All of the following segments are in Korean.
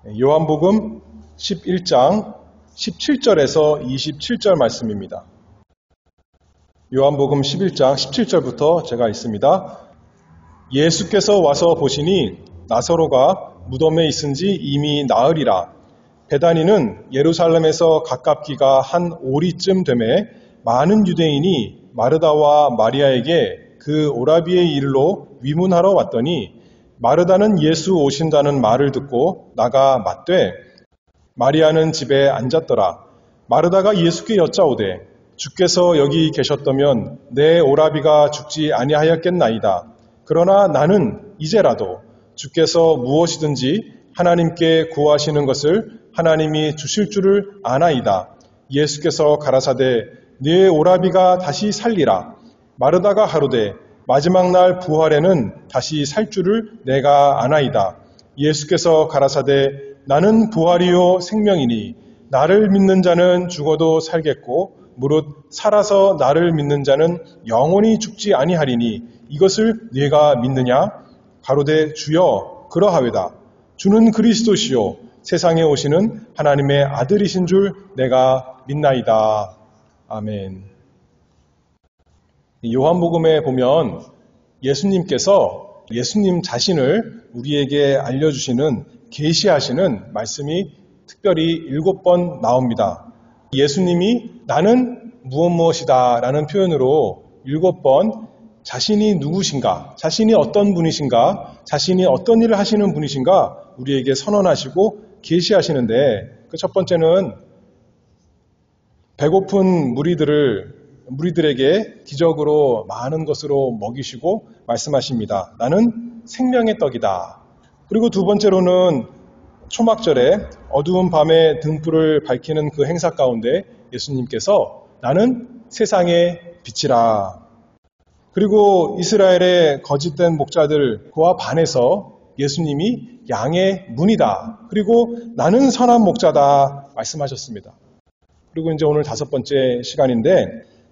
요한복음 11장 17절에서 27절 말씀입니다. 요한복음 11장 17절부터 제가 읽습니다. 예수께서 와서 보시니 나사로가 무덤에 있은지 이미 나으리라. 베다니는 예루살렘에서 가깝기가 한 오리쯤 되매 많은 유대인이 마르다와 마리아에게 그 오라비의 일로 위문하러 왔더니 마르다는 예수 오신다는 말을 듣고 나가 맞되 마리아는 집에 앉았더라. 마르다가 예수께 여짜오되 주께서 여기 계셨다면 내 오라비가 죽지 아니하였겠나이다. 그러나 나는 이제라도 주께서 무엇이든지 하나님께 구하시는 것을 하나님이 주실 줄을 아나이다. 예수께서 가라사대 네 오라비가 다시 살리라. 마르다가 하루되 마지막 날 부활에는 다시 살 줄을 내가 아나이다. 예수께서 가라사대 나는 부활이요 생명이니 나를 믿는 자는 죽어도 살겠고 무릇 살아서 나를 믿는 자는 영원히 죽지 아니하리니 이것을 네가 믿느냐? 가로되 주여 그러하외다. 주는 그리스도시요 세상에 오시는 하나님의 아들이신 줄 내가 믿나이다. 아멘. 요한복음에 보면 예수님께서 예수님 자신을 우리에게 알려주시는 계시하시는 말씀이 특별히 7번 나옵니다. 예수님이 나는 무엇이다 라는 표현으로 7번 자신이 누구신가, 자신이 어떤 분이신가, 자신이 어떤 일을 하시는 분이신가 우리에게 선언하시고 계시하시는데 그 첫 번째는 배고픈 무리들에게 기적으로 많은 것으로 먹이시고 말씀하십니다. 나는 생명의 떡이다. 그리고 두 번째로는 초막절에 어두운 밤에 등불을 밝히는 그 행사 가운데 예수님께서 나는 세상의 빛이라. 그리고 이스라엘의 거짓된 목자들 그와 반해서 예수님이 양의 문이다. 그리고 나는 선한 목자다 말씀하셨습니다. 그리고 이제 오늘 5번째 시간인데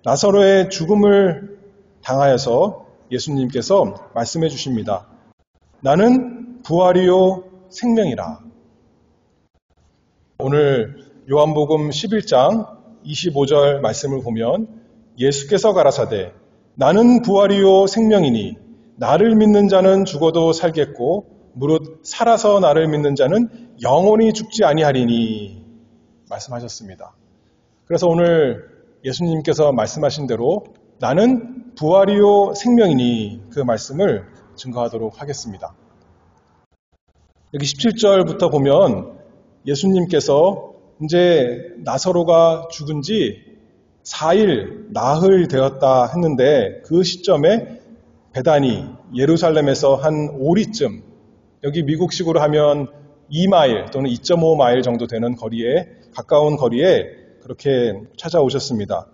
나사로의 죽음을 당하여서 예수님께서 말씀해 주십니다. 나는 부활이요 생명이라. 오늘 요한복음 11장 25절 말씀을 보면 예수께서 가라사대 나는 부활이요 생명이니 나를 믿는 자는 죽어도 살겠고 무릇 살아서 나를 믿는 자는 영원히 죽지 아니하리니 말씀하셨습니다. 그래서 오늘 예수님께서 말씀하신 대로 나는 부활이요 생명이니 그 말씀을 증거하도록 하겠습니다. 여기 17절부터 보면 예수님께서 이제 나사로가 죽은 지 4일 나흘 되었다 했는데 그 시점에 베다니 예루살렘에서 한 오리쯤 여기 미국식으로 하면 2마일 또는 2.5마일 정도 되는 거리에 가까운 거리에 그렇게 찾아오셨습니다.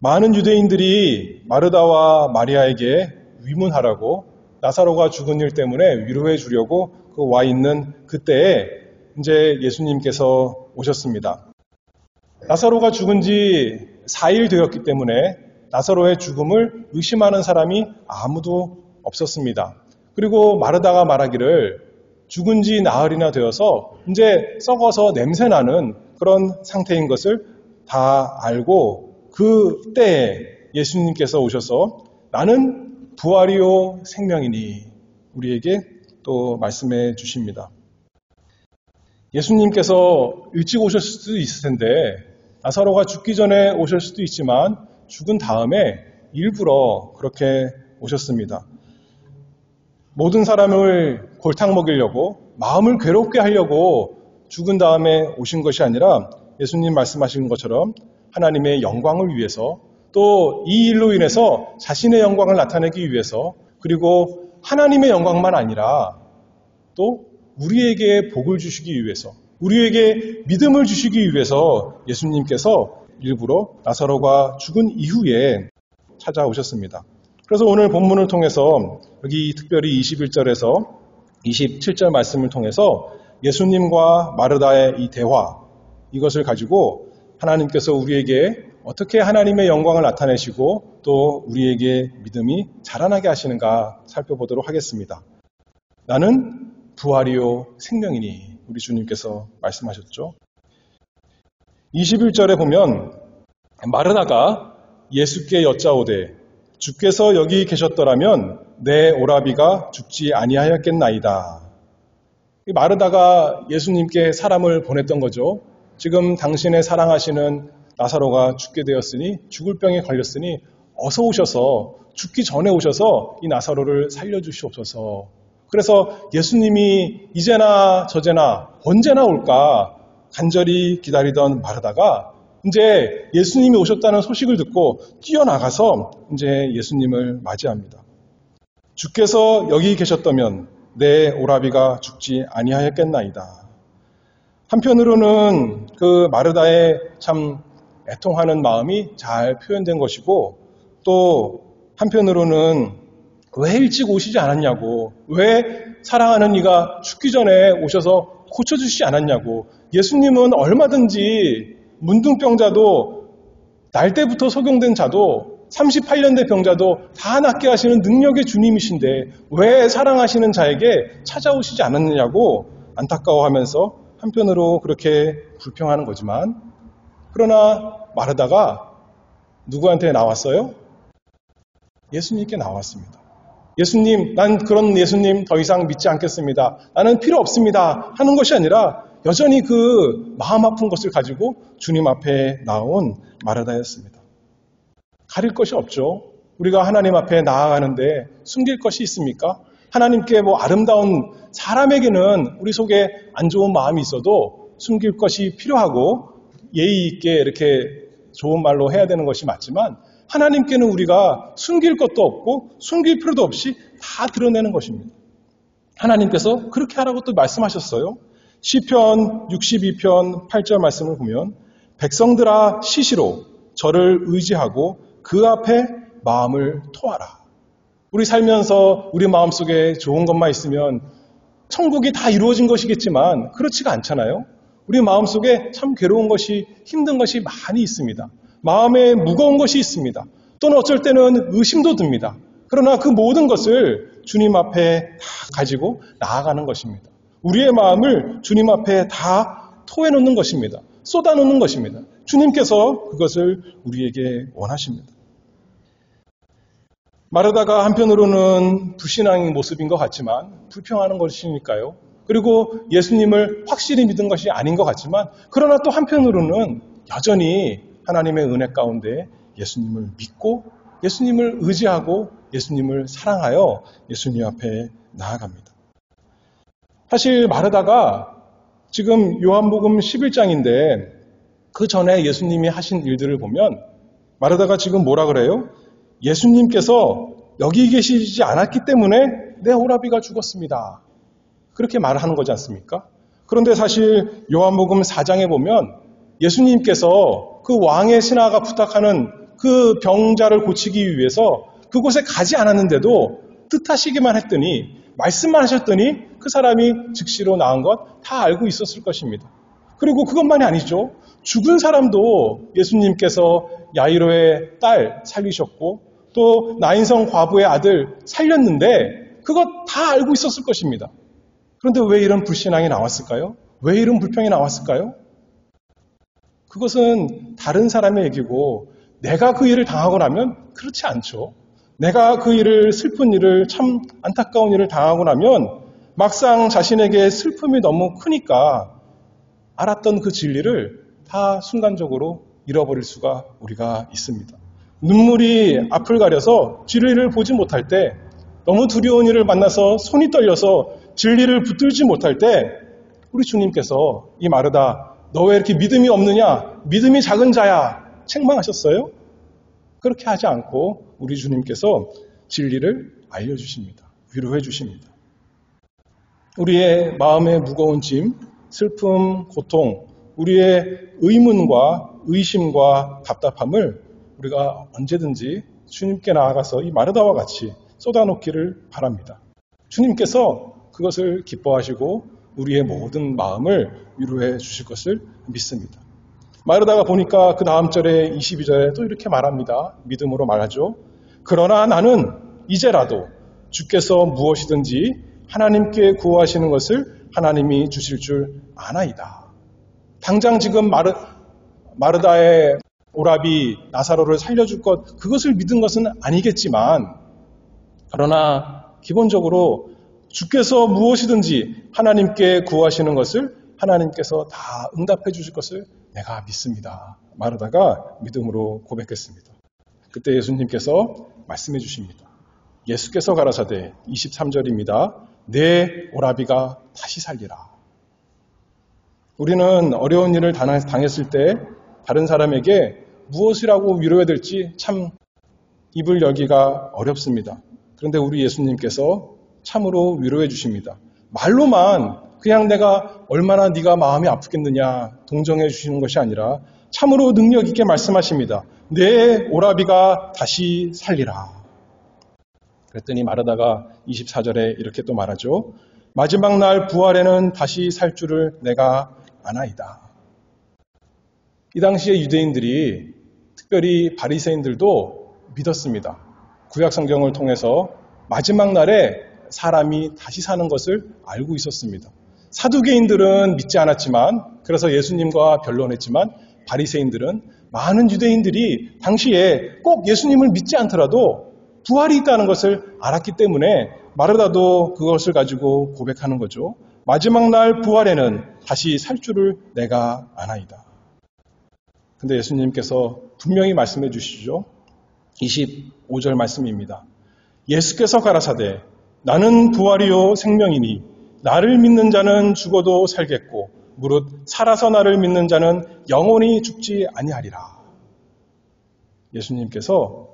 많은 유대인들이 마르다와 마리아에게 위문하라고 나사로가 죽은 일 때문에 위로해 주려고 그 와 있는 그때에 이제 예수님께서 오셨습니다. 나사로가 죽은 지 4일 되었기 때문에 나사로의 죽음을 의심하는 사람이 아무도 없었습니다. 그리고 마르다가 말하기를 죽은 지 나흘이나 되어서 이제 썩어서 냄새나는 그런 상태인 것을 다 알고 그 때에 예수님께서 오셔서 나는 부활이요 생명이니 우리에게 또 말씀해 주십니다. 예수님께서 일찍 오셨을 수도 있을 텐데 나사로가 죽기 전에 오실 수도 있지만 죽은 다음에 일부러 그렇게 오셨습니다. 모든 사람을 골탕 먹이려고 마음을 괴롭게 하려고 죽은 다음에 오신 것이 아니라 예수님 말씀하신 것처럼 하나님의 영광을 위해서 또 이 일로 인해서 자신의 영광을 나타내기 위해서 그리고 하나님의 영광만 아니라 또 우리에게 복을 주시기 위해서 우리에게 믿음을 주시기 위해서 예수님께서 일부러 나사로가 죽은 이후에 찾아오셨습니다. 그래서 오늘 본문을 통해서 여기 특별히 21절에서 27절 말씀을 통해서 예수님과 마르다의 이 대화 이것을 가지고 하나님께서 우리에게 어떻게 하나님의 영광을 나타내시고 또 우리에게 믿음이 자라나게 하시는가 살펴보도록 하겠습니다. 나는 부활이요 생명이니 우리 주님께서 말씀하셨죠. 21절에 보면 마르다가 예수께 여짜오되 주께서 여기 계셨더라면 내 오라비가 죽지 아니하였겠나이다. 마르다가 예수님께 사람을 보냈던 거죠. 지금 당신의 사랑하시는 나사로가 죽게 되었으니, 죽을 병에 걸렸으니 어서 오셔서, 죽기 전에 오셔서 이 나사로를 살려주시옵소서. 그래서 예수님이 이제나 저제나 언제나 올까 간절히 기다리던 마르다가 이제 예수님이 오셨다는 소식을 듣고 뛰어나가서 이제 예수님을 맞이합니다. 주께서 여기 계셨다면 내 오라비가 죽지 아니하였겠나이다. 한편으로는 그 마르다의 참 애통하는 마음이 잘 표현된 것이고, 또 한편으로는 왜 일찍 오시지 않았냐고, 왜 사랑하는 이가 죽기 전에 오셔서 고쳐주시지 않았냐고. 예수님은 얼마든지 문둥병자도, 날 때부터 소경된 자도, 38년 된 병자도 다 낫게 하시는 능력의 주님이신데 왜 사랑하시는 자에게 찾아오시지 않았느냐고 안타까워하면서 한편으로 그렇게 불평하는 거지만, 그러나 마르다가 누구한테 나왔어요? 예수님께 나왔습니다. 예수님, 난 그런 예수님 더 이상 믿지 않겠습니다. 나는 필요 없습니다. 하는 것이 아니라 여전히 그 마음 아픈 것을 가지고 주님 앞에 나온 마르다였습니다. 가릴 것이 없죠. 우리가 하나님 앞에 나아가는데 숨길 것이 있습니까? 하나님께 아름다운, 사람에게는 우리 속에 안 좋은 마음이 있어도 숨길 것이 필요하고 예의 있게 이렇게 좋은 말로 해야 되는 것이 맞지만, 하나님께는 우리가 숨길 것도 없고 숨길 필요도 없이 다 드러내는 것입니다. 하나님께서 그렇게 하라고 또 말씀하셨어요. 시편 62편 8절 말씀을 보면 백성들아 시시로 저를 의지하고 그 앞에 마음을 토하라. 우리 살면서 우리 마음속에 좋은 것만 있으면 천국이 다 이루어진 것이겠지만 그렇지가 않잖아요. 우리 마음속에 참 괴로운 것이, 힘든 것이 많이 있습니다. 마음에 무거운 것이 있습니다. 또는 어쩔 때는 의심도 듭니다. 그러나 그 모든 것을 주님 앞에 다 가지고 나아가는 것입니다. 우리의 마음을 주님 앞에 다 토해놓는 것입니다. 쏟아놓는 것입니다. 주님께서 그것을 우리에게 원하십니다. 마르다가 한편으로는 불신앙의 모습인 것 같지만 불평하는 것이니까요. 그리고 예수님을 확실히 믿은 것이 아닌 것 같지만, 그러나 또 한편으로는 여전히 하나님의 은혜 가운데 예수님을 믿고 예수님을 의지하고 예수님을 사랑하여 예수님 앞에 나아갑니다. 사실 마르다가 지금 요한복음 11장인데 그 전에 예수님이 하신 일들을 보면 마르다가 지금 뭐라 그래요? 예수님께서 여기 계시지 않았기 때문에 내 오라비가 죽었습니다. 그렇게 말을 하는 거지 않습니까? 그런데 사실 요한복음 4장에 보면 예수님께서 그 왕의 신하가 부탁하는 그 병자를 고치기 위해서 그곳에 가지 않았는데도 뜻하시기만 했더니, 말씀만 하셨더니 그 사람이 즉시로 나은 것 다 알고 있었을 것입니다. 그리고 그것만이 아니죠. 죽은 사람도 예수님께서 야이로의 딸 살리셨고 또 나인성 과부의 아들 살렸는데 그것 다 알고 있었을 것입니다. 그런데 왜 이런 불신앙이 나왔을까요? 왜 이런 불평이 나왔을까요? 그것은 다른 사람의 얘기고, 내가 그 일을 당하고 나면 그렇지 않죠. 내가 그 일을, 슬픈 일을, 참 안타까운 일을 당하고 나면 막상 자신에게 슬픔이 너무 크니까 알았던 그 진리를 다 순간적으로 잃어버릴 수가 우리가 있습니다. 눈물이 앞을 가려서 진리를 보지 못할 때, 너무 두려운 일을 만나서 손이 떨려서 진리를 붙들지 못할 때 우리 주님께서 이 마르다, 너 왜 이렇게 믿음이 없느냐? 믿음이 작은 자야. 책망하셨어요? 그렇게 하지 않고 우리 주님께서 진리를 알려주십니다. 위로해 주십니다. 우리의 마음의 무거운 짐, 슬픔, 고통, 우리의 의문과 의심과 답답함을 우리가 언제든지 주님께 나아가서 이 마르다와 같이 쏟아놓기를 바랍니다. 주님께서 그것을 기뻐하시고 우리의 모든 마음을 위로해 주실 것을 믿습니다. 마르다가 보니까 그 다음 절에 22절에 또 이렇게 말합니다. 믿음으로 말하죠. 그러나 나는 이제라도 주께서 무엇이든지 하나님께 구하시는 것을 하나님이 주실 줄 아나이다. 당장 지금 마르다의 오라비 나사로를 살려줄 것, 그것을 믿은 것은 아니겠지만, 그러나 기본적으로 주께서 무엇이든지 하나님께 구하시는 것을 하나님께서 다 응답해 주실 것을 내가 믿습니다. 마르다가 믿음으로 고백했습니다. 그때 예수님께서 말씀해 주십니다. 예수께서 가라사대 23절입니다. 내 오라비가 다시 살리라. 우리는 어려운 일을 당했을 때 다른 사람에게 무엇이라고 위로해야 될지 참 입을 열기가 어렵습니다. 그런데 우리 예수님께서 참으로 위로해 주십니다. 말로만 그냥 내가 얼마나 네가 마음이 아프겠느냐 동정해 주시는 것이 아니라 참으로 능력 있게 말씀하십니다. 내 오라비가 다시 살리라. 그랬더니 마르다가 24절에 이렇게 또 말하죠. 마지막 날 부활에는 다시 살 줄을 내가 아나이다. 이 당시에 유대인들이, 특별히 바리새인들도 믿었습니다. 구약 성경을 통해서 마지막 날에 사람이 다시 사는 것을 알고 있었습니다. 사두개인들은 믿지 않았지만, 그래서 예수님과 변론했지만, 바리새인들은, 많은 유대인들이 당시에 꼭 예수님을 믿지 않더라도 부활이 있다는 것을 알았기 때문에 마르다도 그것을 가지고 고백하는 거죠. 마지막 날 부활에는 다시 살 줄을 내가 아나이다. 근데 예수님께서 분명히 말씀해 주시죠. 25절 말씀입니다. 예수께서 가라사대 나는 부활이요 생명이니 나를 믿는 자는 죽어도 살겠고 무릇 살아서 나를 믿는 자는 영원히 죽지 아니하리라. 예수님께서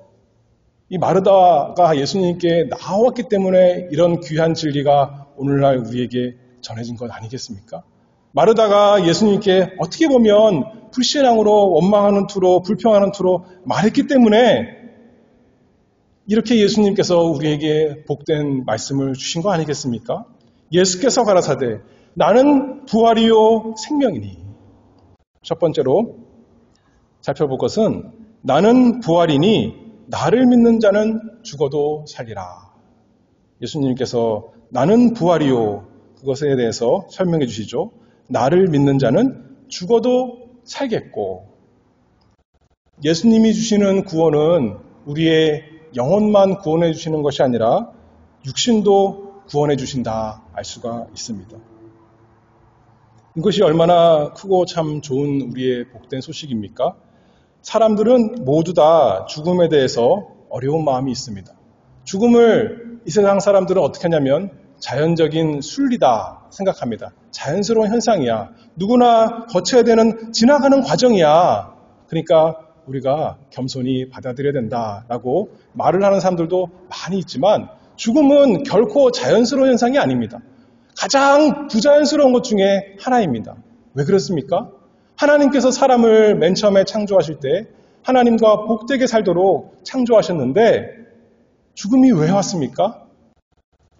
이 마르다가 예수님께 나왔기 때문에 이런 귀한 진리가 오늘날 우리에게 전해진 것 아니겠습니까? 마르다가 예수님께 어떻게 보면 불신앙으로 원망하는 투로 불평하는 투로 말했기 때문에 이렇게 예수님께서 우리에게 복된 말씀을 주신 거 아니겠습니까? 예수께서 가라사대 나는 부활이요 생명이니. 첫 번째로 살펴볼 것은 나는 부활이니 나를 믿는 자는 죽어도 살리라. 예수님께서 나는 부활이요 그것에 대해서 설명해 주시죠. 나를 믿는 자는 죽어도 살겠고, 예수님이 주시는 구원은 우리의 영혼만 구원해 주시는 것이 아니라 육신도 구원해 주신다 알 수가 있습니다. 이것이 얼마나 크고 참 좋은 우리의 복된 소식입니까? 사람들은 모두 다 죽음에 대해서 어려운 마음이 있습니다. 죽음을 이 세상 사람들은 어떻게 하냐면 자연적인 순리다 생각합니다. 자연스러운 현상이야. 누구나 거쳐야 되는 지나가는 과정이야. 그러니까 우리가 겸손히 받아들여야 된다라고 말을 하는 사람들도 많이 있지만 죽음은 결코 자연스러운 현상이 아닙니다. 가장 부자연스러운 것 중에 하나입니다. 왜 그렇습니까? 하나님께서 사람을 맨 처음에 창조하실 때 하나님과 복되게 살도록 창조하셨는데 죽음이 왜 왔습니까?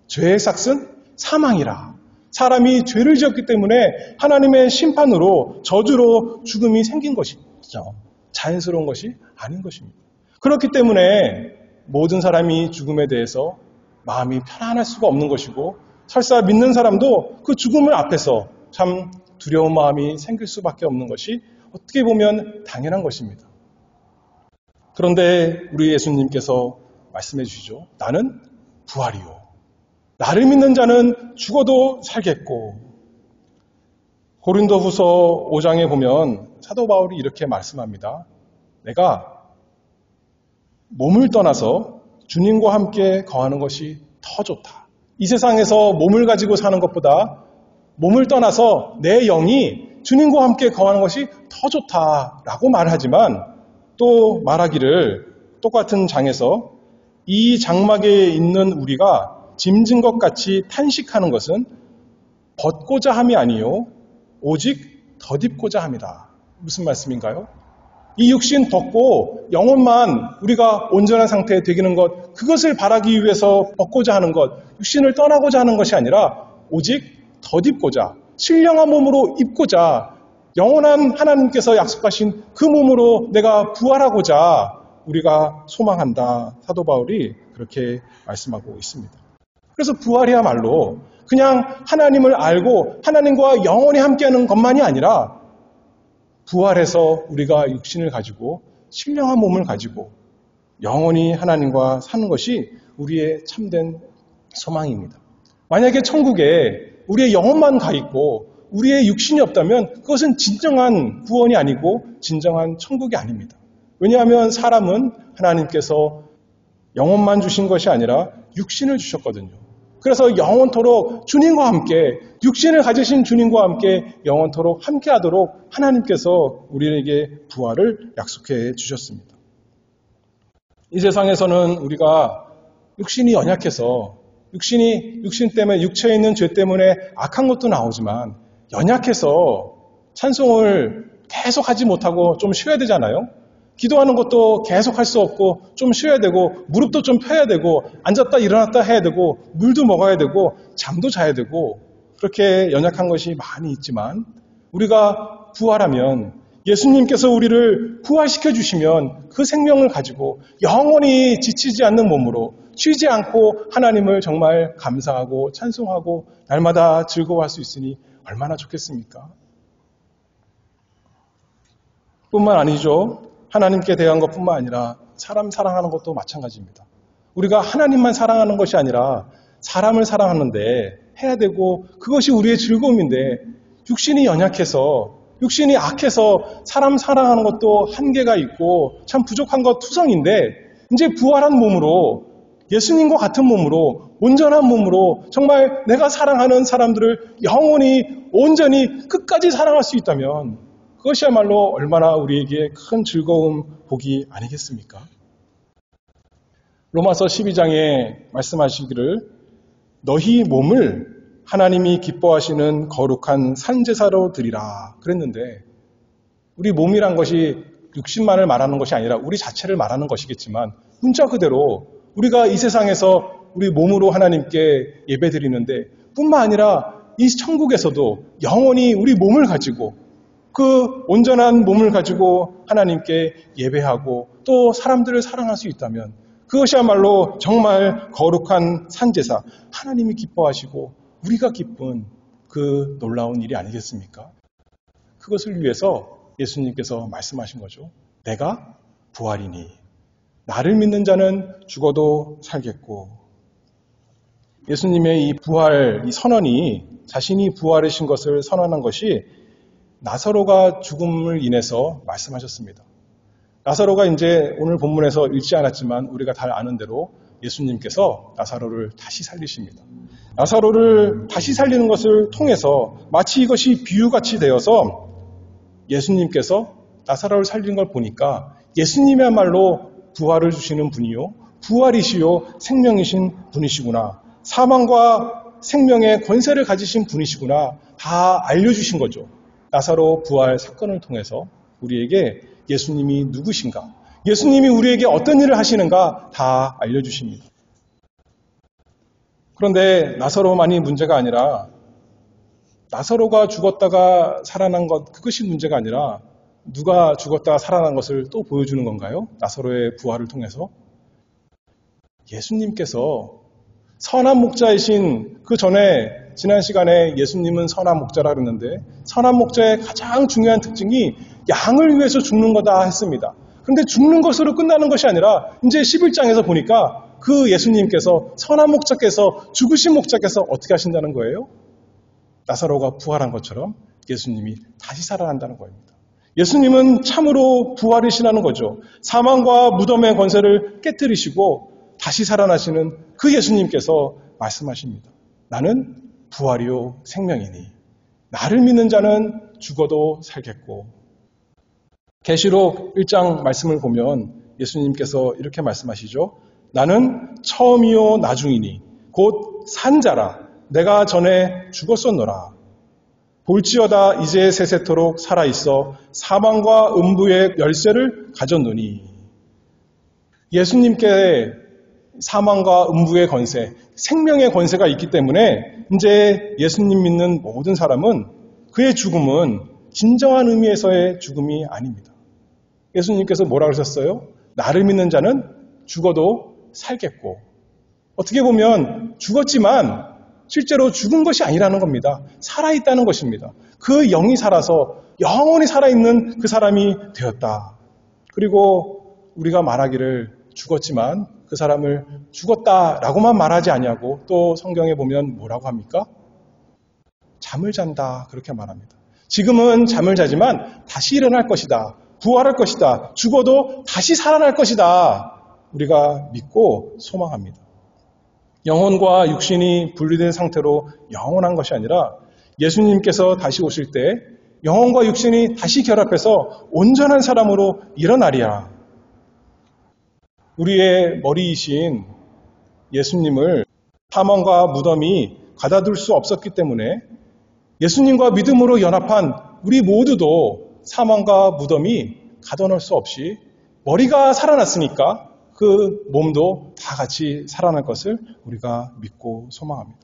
죄의 삭은 사망이라. 사람이 죄를 지었기 때문에 하나님의 심판으로 저주로 죽음이 생긴 것이죠. 자연스러운 것이 아닌 것입니다. 그렇기 때문에 모든 사람이 죽음에 대해서 마음이 편안할 수가 없는 것이고 설사 믿는 사람도 그 죽음을 앞에서 참 두려운 마음이 생길 수밖에 없는 것이 어떻게 보면 당연한 것입니다. 그런데 우리 예수님께서 말씀해 주시죠. 나는 부활이요. 나를 믿는 자는 죽어도 살겠고. 고린도후서 5장에 보면 사도 바울이 이렇게 말씀합니다. 내가 몸을 떠나서 주님과 함께 거하는 것이 더 좋다. 이 세상에서 몸을 가지고 사는 것보다 몸을 떠나서 내 영이 주님과 함께 거하는 것이 더 좋다라고 말하지만 또 말하기를 똑같은 장에서 이 장막에 있는 우리가 짐진 것 같이 탄식하는 것은 벗고자 함이 아니요 오직 덧입고자 함이다. 무슨 말씀인가요? 이 육신 벗고 영혼만 우리가 온전한 상태에 되기는 것, 그것을 바라기 위해서 벗고자 하는 것, 육신을 떠나고자 하는 것이 아니라 오직 덧입고자, 신령한 몸으로 입고자, 영원한 하나님께서 약속하신 그 몸으로 내가 부활하고자 우리가 소망한다. 사도 바울이 그렇게 말씀하고 있습니다. 그래서 부활이야말로 그냥 하나님을 알고 하나님과 영원히 함께하는 것만이 아니라 부활해서 우리가 육신을 가지고 신령한 몸을 가지고 영원히 하나님과 사는 것이 우리의 참된 소망입니다. 만약에 천국에 우리의 영혼만 가 있고 우리의 육신이 없다면 그것은 진정한 구원이 아니고 진정한 천국이 아닙니다. 왜냐하면 사람은 하나님께서 영혼만 주신 것이 아니라 육신을 주셨거든요. 그래서 영원토록 주님과 함께 육신을 가지신 주님과 함께 영원토록 함께하도록 하나님께서 우리에게 부활을 약속해 주셨습니다. 이 세상에서는 우리가 육신이 연약해서 육신 때문에 육체에 있는 죄 때문에 악한 것도 나오지만 연약해서 찬송을 계속 하지 못하고 좀 쉬어야 되잖아요. 기도하는 것도 계속 할 수 없고 좀 쉬어야 되고 무릎도 좀 펴야 되고 앉았다 일어났다 해야 되고 물도 먹어야 되고 잠도 자야 되고 그렇게 연약한 것이 많이 있지만 우리가 부활하면 예수님께서 우리를 부활시켜 주시면 그 생명을 가지고 영원히 지치지 않는 몸으로 쉬지 않고 하나님을 정말 감사하고 찬송하고 날마다 즐거워할 수 있으니 얼마나 좋겠습니까? 뿐만 아니죠. 하나님께 대한 것뿐만 아니라 사람 사랑하는 것도 마찬가지입니다. 우리가 하나님만 사랑하는 것이 아니라 사람을 사랑하는데 해야 되고 그것이 우리의 즐거움인데 육신이 연약해서 육신이 악해서 사람 사랑하는 것도 한계가 있고 참 부족한 것 투성인데 이제 부활한 몸으로 예수님과 같은 몸으로 온전한 몸으로 정말 내가 사랑하는 사람들을 영원히 온전히 끝까지 사랑할 수 있다면 그것이야말로 얼마나 우리에게 큰 즐거움, 복이 아니겠습니까? 로마서 12장에 말씀하시기를 너희 몸을 하나님이 기뻐하시는 거룩한 산제사로 드리라 그랬는데 우리 몸이란 것이 육신만을 말하는 것이 아니라 우리 자체를 말하는 것이겠지만 문자 그대로 우리가 이 세상에서 우리 몸으로 하나님께 예배드리는데 뿐만 아니라 이 천국에서도 영원히 우리 몸을 가지고 그 온전한 몸을 가지고 하나님께 예배하고 또 사람들을 사랑할 수 있다면 그것이야말로 정말 거룩한 산제사, 하나님이 기뻐하시고 우리가 기쁜 그 놀라운 일이 아니겠습니까? 그것을 위해서 예수님께서 말씀하신 거죠. 내가 부활이니 나를 믿는 자는 죽어도 살겠고 예수님의 이 부활, 이 선언이 자신이 부활하신 것을 선언한 것이 나사로가 죽음을 인해서 말씀하셨습니다. 나사로가 이제 오늘 본문에서 읽지 않았지만 우리가 다 아는 대로 예수님께서 나사로를 다시 살리십니다. 나사로를 다시 살리는 것을 통해서 마치 이것이 비유같이 되어서 예수님께서 나사로를 살린 걸 보니까 예수님이야말로 부활을 주시는 분이요 부활이시요 생명이신 분이시구나. 사망과 생명의 권세를 가지신 분이시구나. 다 알려주신 거죠. 나사로 부활 사건을 통해서 우리에게 예수님이 누구신가, 예수님이 우리에게 어떤 일을 하시는가 다 알려주십니다. 그런데 나사로만이 문제가 아니라 나사로가 죽었다가 살아난 것 그것이 문제가 아니라 누가 죽었다가 살아난 것을 또 보여주는 건가요? 나사로의 부활을 통해서 예수님께서 선한 목자이신 그 전에 지난 시간에 예수님은 선한 목자라 그랬는데 선한 목자의 가장 중요한 특징이 양을 위해서 죽는 거다 했습니다. 그런데 죽는 것으로 끝나는 것이 아니라 이제 11장에서 보니까 그 예수님께서 선한 목자께서 죽으신 목자께서 어떻게 하신다는 거예요? 나사로가 부활한 것처럼 예수님이 다시 살아난다는 겁니다. 예수님은 참으로 부활이시라는 거죠. 사망과 무덤의 권세를 깨뜨리시고 다시 살아나시는 그 예수님께서 말씀하십니다. 나는 부활이요 생명이니 나를 믿는 자는 죽어도 살겠고 계시록 1장 말씀을 보면 예수님께서 이렇게 말씀하시죠. 나는 처음이요 나중이니 곧 산자라 내가 전에 죽었었노라. 볼지어다 이제 세세토록 살아있어 사망과 음부의 열쇠를 가졌노니 예수님께 사망과 음부의 권세, 생명의 권세가 있기 때문에 이제 예수님 믿는 모든 사람은 그의 죽음은 진정한 의미에서의 죽음이 아닙니다. 예수님께서 뭐라 그러셨어요? 나를 믿는 자는 죽어도 살겠고 어떻게 보면 죽었지만 실제로 죽은 것이 아니라는 겁니다. 살아있다는 것입니다. 그 영이 살아서 영원히 살아있는 그 사람이 되었다. 그리고 우리가 말하기를 죽었지만 그 사람을 죽었다라고만 말하지 아니하고 또 성경에 보면 뭐라고 합니까? 잠을 잔다 그렇게 말합니다. 지금은 잠을 자지만 다시 일어날 것이다. 부활할 것이다. 죽어도 다시 살아날 것이다. 우리가 믿고 소망합니다. 영혼과 육신이 분리된 상태로 영원한 것이 아니라 예수님께서 다시 오실 때 영혼과 육신이 다시 결합해서 온전한 사람으로 일어나리라. 우리의 머리이신 예수님을 사망과 무덤이 가다둘 수 없었기 때문에 예수님과 믿음으로 연합한 우리 모두도 사망과 무덤이 가둬놓을 수 없이 머리가 살아났으니까 그 몸도 다 같이 살아날 것을 우리가 믿고 소망합니다.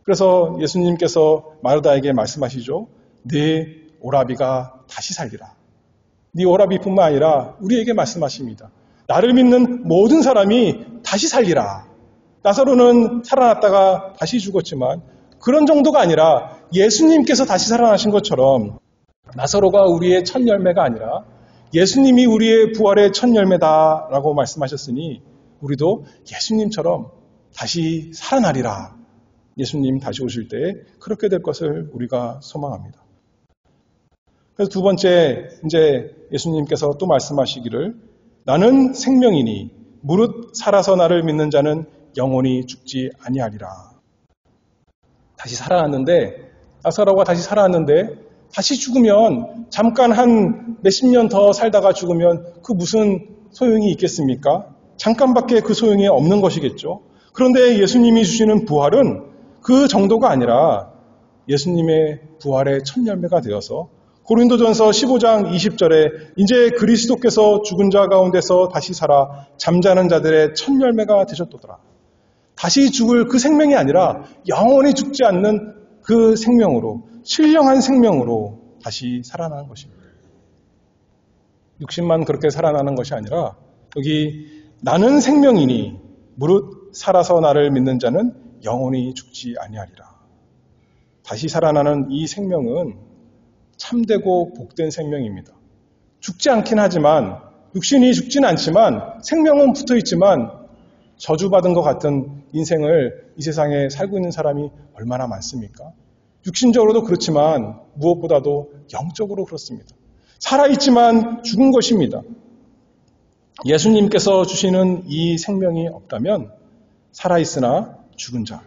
그래서 예수님께서 마르다에게 말씀하시죠. 네 오라비가 다시 살리라. 네 오라비뿐만 아니라 우리에게 말씀하십니다. 나를 믿는 모든 사람이 다시 살리라. 나사로는 살아났다가 다시 죽었지만 그런 정도가 아니라 예수님께서 다시 살아나신 것처럼 나사로가 우리의 첫 열매가 아니라 예수님이 우리의 부활의 첫 열매다라고 말씀하셨으니 우리도 예수님처럼 다시 살아나리라. 예수님 다시 오실 때 그렇게 될 것을 우리가 소망합니다. 그래서 두 번째 이제 예수님께서 또 말씀하시기를 나는 생명이니 무릇 살아서 나를 믿는 자는 영원히 죽지 아니하리라. 다시 살아났는데 나사로가 다시 살아났는데 다시 죽으면 잠깐 한 몇십 년 더 살다가 죽으면 그 무슨 소용이 있겠습니까? 잠깐밖에 그 소용이 없는 것이겠죠. 그런데 예수님이 주시는 부활은 그 정도가 아니라 예수님의 부활의 첫 열매가 되어서 고린도전서 15장 20절에 이제 그리스도께서 죽은 자 가운데서 다시 살아 잠자는 자들의 첫 열매가 되셨도다. 다시 죽을 그 생명이 아니라 영원히 죽지 않는 그 생명으로 신령한 생명으로 다시 살아나는 것입니다. 육신만 그렇게 살아나는 것이 아니라 여기 나는 생명이니 무릇 살아서 나를 믿는 자는 영원히 죽지 아니하리라. 다시 살아나는 이 생명은 참되고 복된 생명입니다. 죽지 않긴 하지만 육신이 죽지는 않지만 생명은 붙어 있지만 저주받은 것 같은 인생을 이 세상에 살고 있는 사람이 얼마나 많습니까? 육신적으로도 그렇지만 무엇보다도 영적으로 그렇습니다. 살아있지만 죽은 것입니다. 예수님께서 주시는 이 생명이 없다면 살아있으나 죽은 자.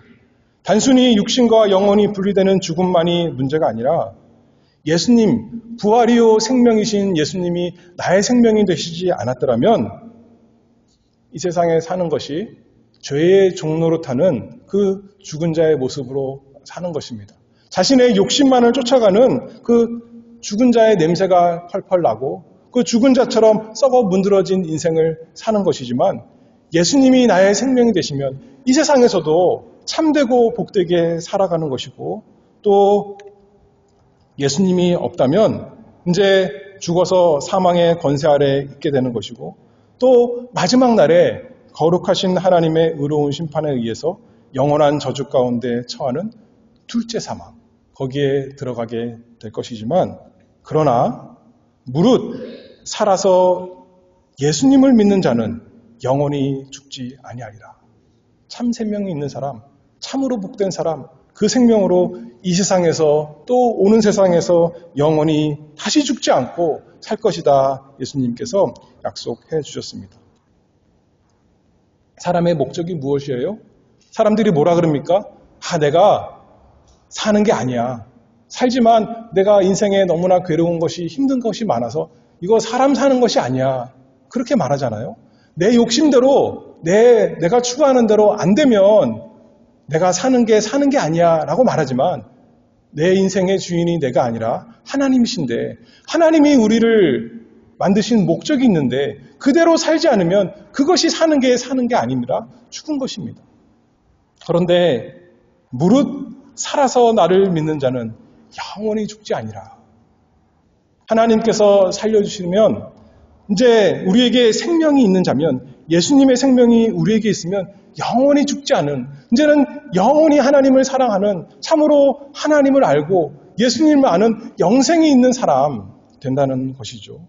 단순히 육신과 영혼이 분리되는 죽음만이 문제가 아니라 예수님, 부활이요 생명이신 예수님이 나의 생명이 되시지 않았더라면 이 세상에 사는 것이 죄의 종로로 타는 그 죽은 자의 모습으로 사는 것입니다. 자신의 욕심만을 쫓아가는 그 죽은 자의 냄새가 펄펄 나고 그 죽은 자처럼 썩어 문드러진 인생을 사는 것이지만 예수님이 나의 생명이 되시면 이 세상에서도 참되고 복되게 살아가는 것이고 또 예수님이 없다면 이제 죽어서 사망의 권세 아래 있게 되는 것이고 또 마지막 날에 거룩하신 하나님의 의로운 심판에 의해서 영원한 저주 가운데 처하는 둘째 사망, 거기에 들어가게 될 것이지만 그러나 무릇 살아서 예수님을 믿는 자는 영원히 죽지 아니하리라. 참 생명이 있는 사람, 참으로 복된 사람, 그 생명으로 이 세상에서 또 오는 세상에서 영원히 다시 죽지 않고 살 것이다. 예수님께서 약속해 주셨습니다. 사람의 목적이 무엇이에요? 사람들이 뭐라 그럽니까? 내가 사는 게 아니야. 살지만 내가 인생에 너무나 괴로운 것이 힘든 것이 많아서 이거 사람 사는 것이 아니야. 그렇게 말하잖아요. 내 욕심대로 내가 추구하는 대로 안 되면 내가 사는 게 아니야 라고 말하지만 내 인생의 주인이 내가 아니라 하나님이신데 하나님이 우리를 만드신 목적이 있는데 그대로 살지 않으면 그것이 사는 게 아닙니다. 죽은 것입니다. 그런데 무릇 살아서 나를 믿는 자는 영원히 죽지 아니라. 하나님께서 살려주시면 이제 우리에게 생명이 있는 자면 예수님의 생명이 우리에게 있으면 영원히 죽지 않은, 이제는 영원히 하나님을 사랑하는, 참으로 하나님을 알고 예수님을 아는 영생이 있는 사람 된다는 것이죠.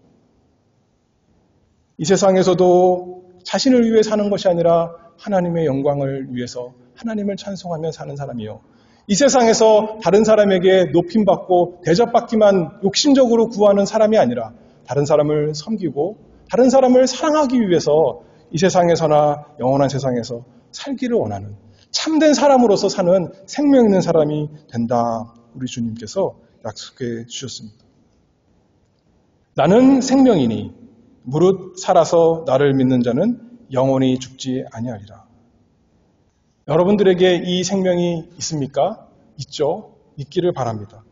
이 세상에서도 자신을 위해 사는 것이 아니라 하나님의 영광을 위해서 하나님을 찬송하며 사는 사람이요. 이 세상에서 다른 사람에게 높임받고 대접받기만 욕심적으로 구하는 사람이 아니라 다른 사람을 섬기고 다른 사람을 사랑하기 위해서 이 세상에서나 영원한 세상에서 살기를 원하는 참된 사람으로서 사는 생명 있는 사람이 된다. 우리 주님께서 약속해 주셨습니다. 나는 생명이니 무릇 살아서 나를 믿는 자는 영원히 죽지 아니하리라. 여러분들에게 이 생명이 있습니까? 있죠. 있기를 바랍니다.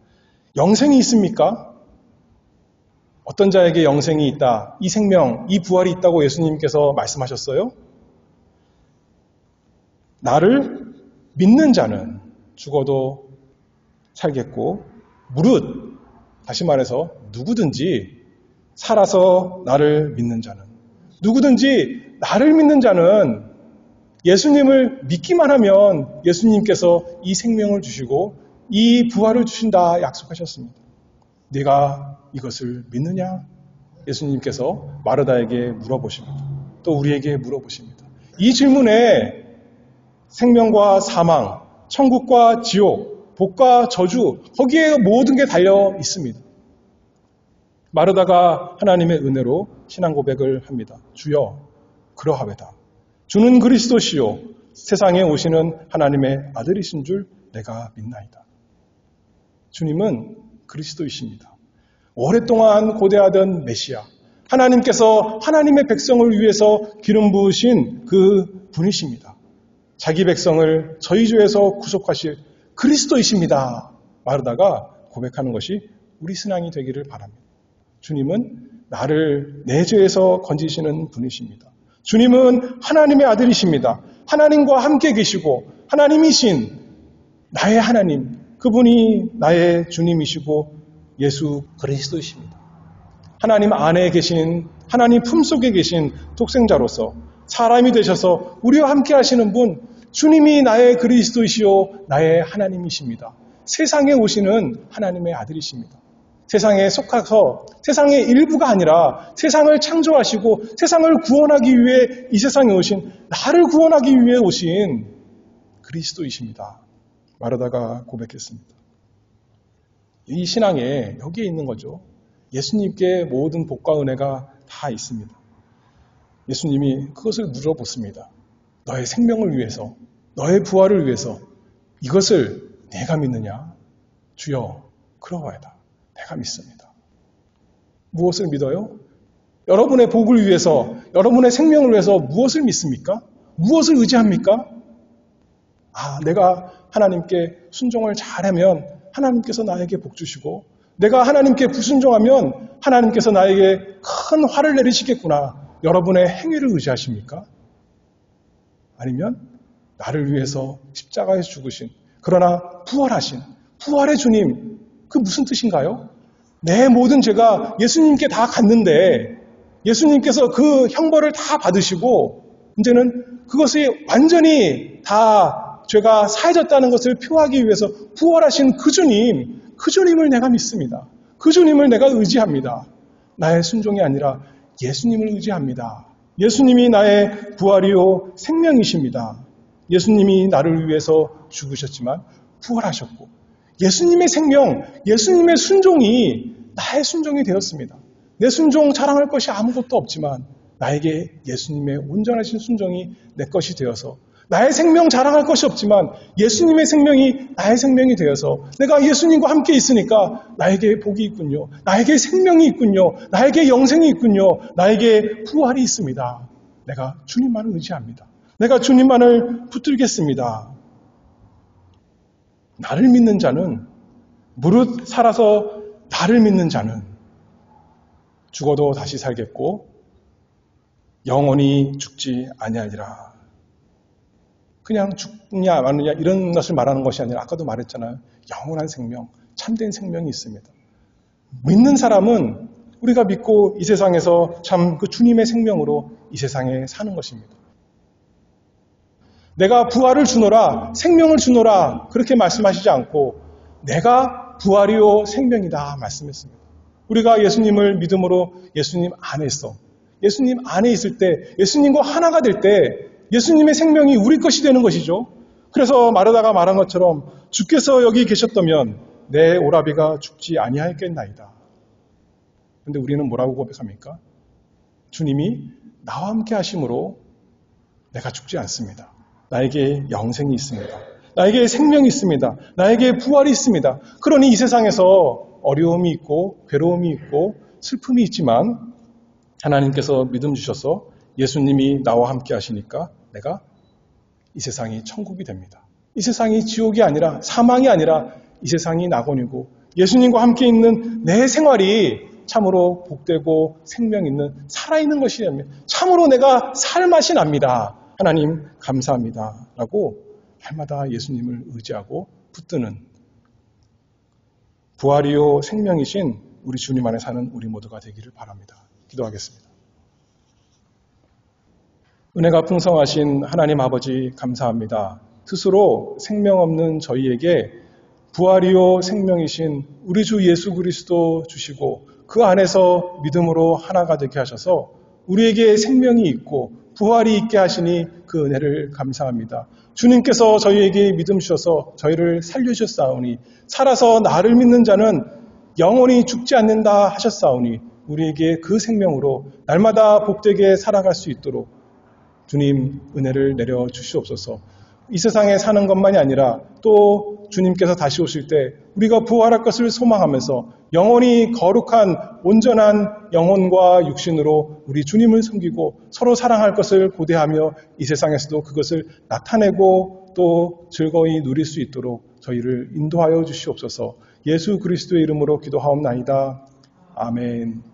영생이 있습니까? 어떤 자에게 영생이 있다, 이 생명, 이 부활이 있다고 예수님께서 말씀하셨어요? 나를 믿는 자는 죽어도 살겠고 무릇, 다시 말해서 누구든지 살아서 나를 믿는 자는, 누구든지 나를 믿는 자는 예수님을 믿기만 하면 예수님께서 이 생명을 주시고 이 부활을 주신다 약속하셨습니다. 네가 이것을 믿느냐? 예수님께서 마르다에게 물어보십니다. 또 우리에게 물어보십니다. 이 질문에 생명과 사망, 천국과 지옥, 복과 저주, 거기에 모든 게 달려 있습니다. 마르다가 하나님의 은혜로 신앙 고백을 합니다. 주여, 그러하외다. 주는 그리스도시요 세상에 오시는 하나님의 아들이신 줄 내가 믿나이다. 주님은 그리스도이십니다. 오랫동안 고대하던 메시아, 하나님께서 하나님의 백성을 위해서 기름 부으신 그 분이십니다. 자기 백성을 저희 죄에서 구속하실 그리스도이십니다. 마르다가 고백하는 것이 우리 신앙이 되기를 바랍니다. 주님은 나를 내 죄에서 건지시는 분이십니다. 주님은 하나님의 아들이십니다. 하나님과 함께 계시고 하나님이신 나의 하나님, 그분이 나의 주님이시고 예수 그리스도이십니다. 하나님 안에 계신, 하나님 품속에 계신 독생자로서 사람이 되셔서 우리와 함께 하시는 분, 주님이 나의 그리스도이시오 나의 하나님이십니다. 세상에 오시는 하나님의 아들이십니다. 세상에 속해서 세상의 일부가 아니라 세상을 창조하시고 세상을 구원하기 위해 이 세상에 오신, 나를 구원하기 위해 오신 그리스도이십니다. 마르다가 고백했습니다. 이 신앙에 여기에 있는 거죠. 예수님께 모든 복과 은혜가 다 있습니다. 예수님이 그것을 물어보습니다. 너의 생명을 위해서, 너의 부활을 위해서 이것을 내가 믿느냐? 주여, 그러하이다. 내가 믿습니다. 무엇을 믿어요? 여러분의 복을 위해서, 여러분의 생명을 위해서 무엇을 믿습니까? 무엇을 의지합니까? 내가 하나님께 순종을 잘하면 하나님께서 나에게 복 주시고, 내가 하나님께 불순종하면 하나님께서 나에게 큰 화를 내리시겠구나. 여러분의 행위를 의지하십니까? 아니면 나를 위해서 십자가에 죽으신, 그러나 부활하신 부활의 주님, 그 무슨 뜻인가요? 내 모든 죄가 예수님께 다 갔는데 예수님께서 그 형벌을 다 받으시고 이제는 그것이 완전히 다 죄가 사해졌다는 것을 표하기 위해서 부활하신 그 주님을 내가 믿습니다. 그 주님을 내가 의지합니다. 나의 순종이 아니라 예수님을 의지합니다. 예수님이 나의 부활이요 생명이십니다. 예수님이 나를 위해서 죽으셨지만 부활하셨고 예수님의 생명, 예수님의 순종이 나의 순종이 되었습니다. 내 순종 자랑할 것이 아무것도 없지만 나에게 예수님의 온전하신 순종이 내 것이 되어서, 나의 생명 자랑할 것이 없지만 예수님의 생명이 나의 생명이 되어서 내가 예수님과 함께 있으니까 나에게 복이 있군요. 나에게 생명이 있군요. 나에게 영생이 있군요. 나에게 부활이 있습니다. 내가 주님만을 의지합니다. 내가 주님만을 붙들겠습니다. 나를 믿는 자는, 무릇 살아서 나를 믿는 자는 죽어도 다시 살겠고 영원히 죽지 아니하리라. 그냥 죽느냐 마느냐 이런 것을 말하는 것이 아니라 아까도 말했잖아요. 영원한 생명, 참된 생명이 있습니다. 믿는 사람은 우리가 믿고 이 세상에서 참 그 주님의 생명으로 이 세상에 사는 것입니다. 내가 부활을 주노라, 생명을 주노라 그렇게 말씀하시지 않고 내가 부활이요 생명이다 말씀했습니다. 우리가 예수님을 믿음으로 예수님 안에 있을 때, 예수님과 하나가 될 때 예수님의 생명이 우리 것이 되는 것이죠. 그래서 마르다가 말한 것처럼 주께서 여기 계셨다면 내 오라비가 죽지 아니하였겠나이다. 그런데 우리는 뭐라고 고백합니까? 주님이 나와 함께 하심으로 내가 죽지 않습니다. 나에게 영생이 있습니다. 나에게 생명이 있습니다. 나에게 부활이 있습니다. 그러니 이 세상에서 어려움이 있고 괴로움이 있고 슬픔이 있지만 하나님께서 믿음 주셔서 예수님이 나와 함께 하시니까 내가 이 세상이 천국이 됩니다. 이 세상이 지옥이 아니라 사망이 아니라 이 세상이 낙원이고 예수님과 함께 있는 내 생활이 참으로 복되고 생명 있는 살아있는 것이 됩니다. 참으로 내가 살맛이 납니다. 하나님 감사합니다. 라고 날마다 예수님을 의지하고 붙드는 부활이요 생명이신 우리 주님 안에 사는 우리 모두가 되기를 바랍니다. 기도하겠습니다. 은혜가 풍성하신 하나님 아버지 감사합니다. 스스로 생명 없는 저희에게 부활이요 생명이신 우리 주 예수 그리스도 주시고 그 안에서 믿음으로 하나가 되게 하셔서 우리에게 생명이 있고 부활이 있게 하시니 그 은혜를 감사합니다. 주님께서 저희에게 믿음 주셔서 저희를 살려주셨사오니 살아서 나를 믿는 자는 영원히 죽지 않는다 하셨사오니 우리에게 그 생명으로 날마다 복되게 살아갈 수 있도록 주님 은혜를 내려 주시옵소서. 이 세상에 사는 것만이 아니라 또 주님께서 다시 오실 때 우리가 부활할 것을 소망하면서 영원히 거룩한 온전한 영혼과 육신으로 우리 주님을 섬기고 서로 사랑할 것을 고대하며 이 세상에서도 그것을 나타내고 또 즐거이 누릴 수 있도록 저희를 인도하여 주시옵소서. 예수 그리스도의 이름으로 기도하옵나이다. 아멘.